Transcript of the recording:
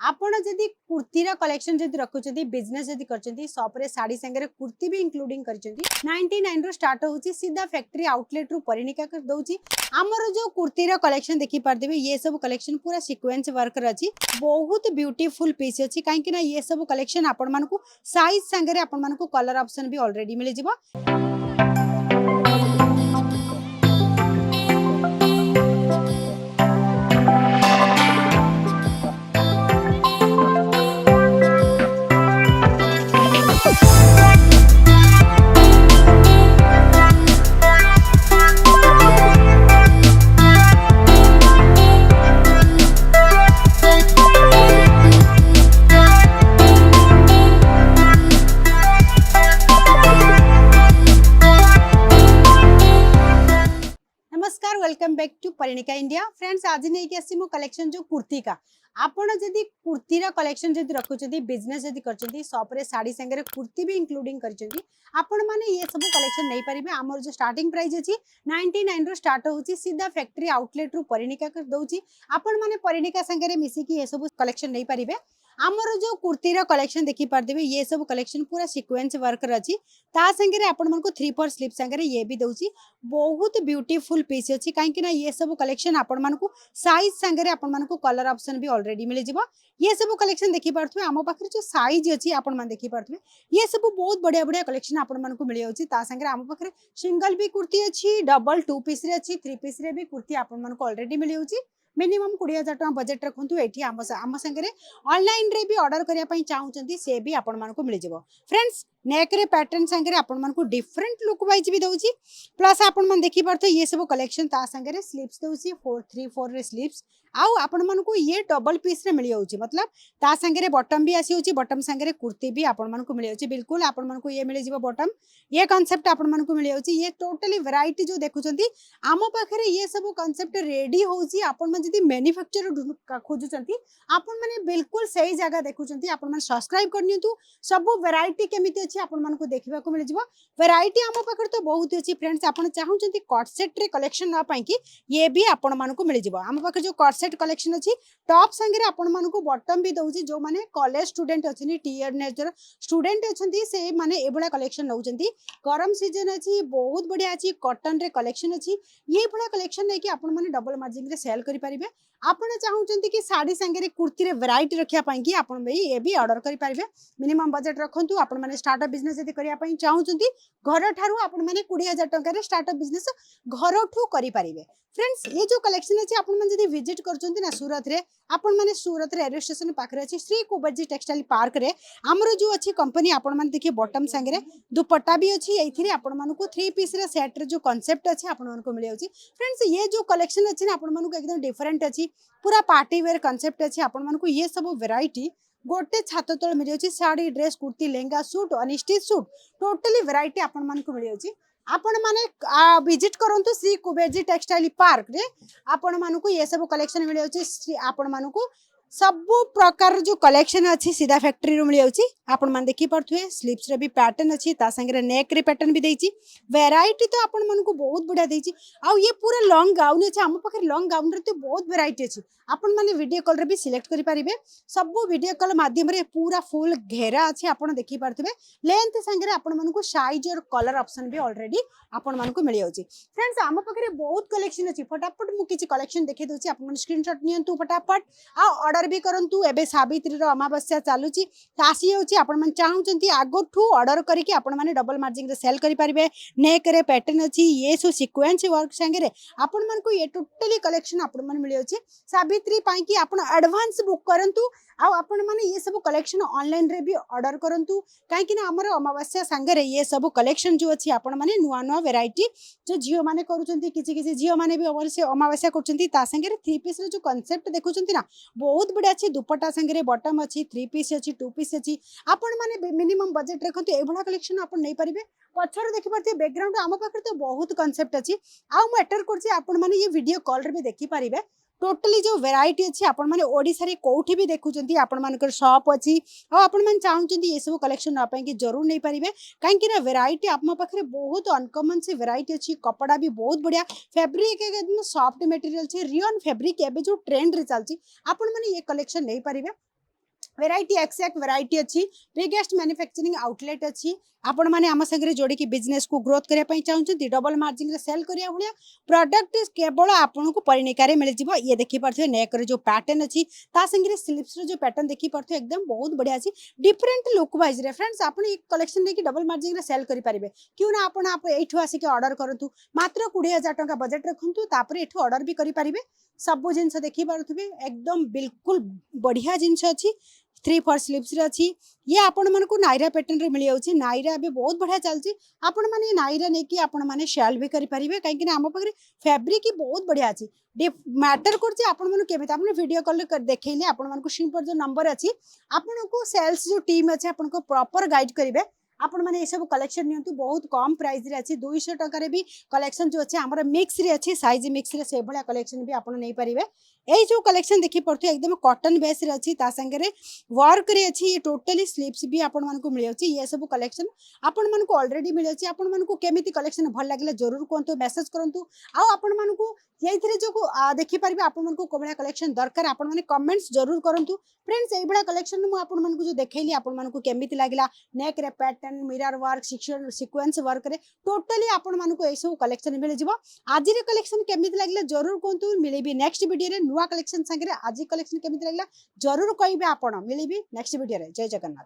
आपण जदि कुर्तीर कलेक्शन जदि रखुछंती बिजनेस जदि करछंती शॉप रे साड़ी संगे रे कुर्ती भी इंक्लूडिंग करछंती 99 रो स्टार्ट होची सीधा फैक्ट्री आउटलेट रू परिणिका कर दउची हमर जो कुर्तीर कलेक्शन देखि पारदेबे ये सब कलेक्शन पूरा सीक्वेंस वर्क रची बहुत ब्यूटीफुल पीस अछि काहे कि ना ये सब कलेक्शन आपण मानकू साइज संगे रे आपण मानकू कलर ऑप्शन भी ऑलरेडी मिल जिवो। नमस्कार welcome back to Parinika India friends आज नहीं कि मो कलेक्शन जो कुर्ती का आपण जदि कुर्तीर कलेक्शन जदि रखुछंती बिजनेस जदि करछंती शॉप रे साड़ी संगे रे कुर्ती भी इंक्लूडिंग करछंती आपण माने ये सब कलेक्शन नहीं परिबे हमर जो स्टार्टिंग प्राइस अछि 99 रो स्टार्ट होची सीधा फैक्ट्री आउटलेट रू परिणिका कर दउची आपण माने परिणिका संगे रे मिसी कि ये सब कलेक्शन नहीं परिबे हमर जो कुर्तीर कलेक्शन देखि पारदेबे ये सब कलेक्शन पूरा सीक्वेंस वर्क रची ता संगे रे आपण मन को 3/4 स्लीव संगे रे ये भी दउची बहुत ब्यूटीफुल पीस अछि काहे कि ना ये सब कलेक्शन आपण मन को साइज संगे रे आपण मन को कलर ऑप्शन भी ऑलरेडी मिल जिवो। ये सब कलेक्शन देखि पारथुवे हम पाखरे जो साइज अछि आपण मन देखि पारथुवे ये सब बहुत बढ़िया बढ़िया कलेक्शन आपण मन को मिल जाउची ता संगे रे हम पाखरे सिंगल भी कुर्ती अछि डबल 2 पीस रे अछि 3 पीस रे भी कुर्ती आपण मन को ऑलरेडी मिल जाउची मिनिमम 20,000 टका बजेट रखंतु एठी आम संगे रे ऑनलाइन रे भी ऑर्डर करिया पई चाहउचंती से भी आपण मन को मिल जिवो। फ्रेंड्स नेक रे पैटर्न संगे रे आपण मन को डिफरेंट लुक वाइज भी दउची प्लस आपण मन देखि परथे ये सब कलेक्शन ता संगे रे स्लीव्स दउची 434 रे स्लीव्स आउ आपण मन को ये डबल पीस रे मिल जाउची मतलब ता संगे रे बॉटम भी आसी होची बॉटम संगे रे कुर्ती भी आपण मन को मिल जाउची बिल्कुल आपण मन को ये मिल जिवो बॉटम ये कांसेप्ट आपण मन को मिल जाउची ये टोटली वैरायटी जो देखुचंती आम पाखरे ये सब कांसेप्ट रेडी होची आपण मन जदी मैन्युफैक्चरर खोजुचंती आपण माने बिल्कुल सही जगह देखुचंती आपण मन सब्सक्राइब करनियंतु सब वैरायटी केमिति अछि आपण मन को देखिबा को मिल जिवो वैरायटी आम पाखरे तो बहुत अछि फ्रेंड्स आपण चाहउचंती कट सेट रे कलेक्शन ना पाई कि ये भी आपण मन को मिल जिवो आम पाखरे जो कट सेट कलेक्शन अछि टॉप संगे रे आपण मन को बॉटम भी दउची जो माने कॉलेज स्टूडेंट अछनी टीनेजर स्टूडेंट अछंती से माने एबळा कलेक्शन नउचंती गरम सीजन अछि बहुत बढ़िया अछि कॉटन रे कलेक्शन अछि ये बळा कलेक्शन नै कि आपण माने डबल मार्जिन रे सेल करि परिबे आपण चाहउचंती कि साड़ी संगे रे कुर्ती रे वैरायटी रखिया पाई कि आपण भी ये भी ऑर्डर करि परिबे मिनिमम बजेट रखंतु आपण माने स्टार्टअप बिजनेस जदी करिया पाई चाहउचंती घर ठारू आपण माने 20,000 टका रे स्टार्टअप बिजनेस घर ठू करि परिबे। फ्रेंड्स ये जो कलेक्शन अछि आपण माने जदी विजिट करचंती ना सूरत रे आपण माने सूरत रे रेलवे स्टेशन पाखरे अछि श्री कुबेरजी टेक्सटाइल पार्क रे हमरो जो अछि कंपनी आपण माने देखि बॉटम संगे रे दुपट्टा भी अछि एथिरे आपण माने को 3 पीस रे सेट रे जो कांसेप्ट अछि आपण माने को मिल जाउची। फ्रेंड्स ये जो कलेक्शन अछि ना आपण माने को एकदम डिफरेंट अछि पूरा पार्टी वेयर कांसेप्ट अछि आपण माने को ये सब वैरायटी गोटे छात तळ मिल जाउची sari dress kurti lehenga suit unstitch suit totally variety आपण माने को मिल जाउची आपण माने विजिट करंतु श्री कुबेरजी टेक्सटाइल पार्क रे आपण माने को ये सब कलेक्शन मिल जाउची आपण माने को सब प्रकार जो कलेक्शन अच्छी सीधा फैक्ट्री रू मिल जाउची आपण मान देखि परथुए स्लीव्स रे भी पैटर्न अच्छी ता संगे रे नेक रे पैटर्न भी देइची वैरायटी तो आपण मन को बहुत बढ़िया देइची आ ये पूरा लॉन्ग गाउन अछि हम पाखे लॉन्ग गाउन रे तो बहुत वैरायटी अछि आपण माने वीडियो कॉल रे भी सिलेक्ट करि परिबे सब वीडियो कॉल माध्यम रे पूरा फुल घेरा अछि आपण देखि परथुए लेंथ संगे रे आपण मन को साइज और कलर ऑप्शन भी ऑलरेडी आपण मन को मिल जाउची। फ्रेंड्स हम पाखे बहुत कलेक्शन अछि फटाफट मु किछि कलेक्शन देखि दोची आपण मन स्क्रीनशॉट नियंतु फटाफट आ ऑर्डर भी करंतु एबे सावित्री रो अमावस्या चालुची आसी होची आपण मन चाहउचंती आगोठू ऑर्डर करिकि आपण माने डबल मार्जिन रे सेल करि परिबे नेक रे पैटर्न अछि ये सो सीक्वेंस वर्क संगे रे आपण मन को ये टोटली कलेक्शन आपण मन मिल जाउची सावित्री पाई कि आपण एडवांस बुक करंतु आ आपण माने ये सब कलेक्शन ऑनलाइन रे भी ऑर्डर करंतु काहे कि ना हमर अमावस्या संगे रे ये सब कलेक्शन जो अछि आपण माने नुवा नुवा वैरायटी जो जियो माने करूचंती किछि किछि जियो माने भी अमावस्या करचंती ता संगे रे 3 पीस रे जो कांसेप्ट देखुचंती ना बहुत बढ़िया अछि दुपट्टा संगे रे बॉटम अछि 3 पीस अछि 2 पीस अछि आपण माने मिनिमम बजेट रखंतु एभला कलेक्शन आपण नै परिबे पछर देखि परते बैकग्राउंड आम पाखरे तो बहुत कांसेप्ट अछि आ मु एटर करछि आपण माने ये वीडियो कॉल रे भी देखि परिबे टोटली जो वैरायटी अच्छी आपण माने ओडिसा रे कोठी भी देखुचंती आपण मानकर शॉप अच्छी आ आपण मान चाहउचंती ये सब कलेक्शन ना पाई कि जरूर नहीं परिबे काहे कि ना वैरायटी आपमा पाखरे बहुत अनकॉमन से वैरायटी अच्छी कपड़ा भी बहुत बढ़िया फैब्रिक एकदम सॉफ्ट मटेरियल छै रियन फैब्रिक एबे जो ट्रेंड रे चलची आपण माने ये कलेक्शन नहीं परिबे वेराइटी एक्सैक्ट वेराइटी अच्छी बिगेस्ट मैन्युफैक्चरिंग आउटलेट अच्छी आपण मैंने आम सागर जोड़ी बिजनेस को ग्रोथ करने चाहते डबल मार्जिन रे सेल करिया भाया प्रोडक्ट केवल आपन को परिणिकार मिल जाव ये देखिपे नेक जो पैटर्न अच्छी सागे स्लीव्स जो पैटर्न देखिपे एकदम बहुत बढ़िया अच्छी डिफरेंट लुक वाइज रे फ्रेंड्स आप कलेक्शन देखिए डबल मार्जिन रे सेल करेंगे क्यों ना आप एठू आसिक ऑर्डर करूँ मात्र 20,000 टंका बजेट रखुँ तापर एठू ऑर्डर भी करेंगे सब जिनस देखिपे एकदम बिल्कुल बढ़िया जिनस अच्छी 3/4 स्लीव्स रे अच्छी ये आपण मन को नायरा पैटर्न रे मिल जाउची नायरा अभी बहुत बढ़िया चलची आपण माने नायरा ने कि आपण माने शेल भी करि परिबे काहे कि हम पाखरे फैब्रिक ही बहुत बढ़िया अछि मैटर करछि आपण मन केबे आपण वीडियो कॉल कर देखैले आपण मन को स्क्रीन पर जो नंबर अछि आपण को सेल्स जो टीम अछि आपण को प्रॉपर गाइड करिवे आपण माने ए सब कलेक्शन नियंतु बहुत कम प्राइस रे अछि 200 टका रे भी कलेक्शन जो अछि हमर मिक्स रे अछि साइज मिक्स रे से भला कलेक्शन भी आपण नै परिबे ए जो कलेक्शन देखि पड़थि एकदम कॉटन बेस रे अछि ता संगे रे वर्क रे अछि ये टोटली स्लीव्स भी आपण मन को मिल अछि ये सब कलेक्शन आपण मन को ऑलरेडी मिल अछि आपण मन को केमिति कलेक्शन भल लागले जरूर कोंतो मेसेज करंतु आ आपण मन को येथिरे जो देखि परिबे आपण मन को कोबळा कलेक्शन दरकार आपण माने कमेंट्स जरूर करंतु फ्रेंड्स ए बडा कलेक्शन मु आपण मन को जो देखैली आपण मन को केमिति लागला नेक रे pattern mirror work sequence work रे टोटली आपण मन को ए सब कलेक्शन मिल जिवो आज रे कलेक्शन केमिति लागला जरूर कोंतु मिलेबी नेक्स्ट वीडियो रे नुवा कलेक्शन संगे आज कलेक्शन केमिति लागला जरूर कहबे आपण मिलेबी नेक्स्ट वीडियो रे जय जगन्नाथ।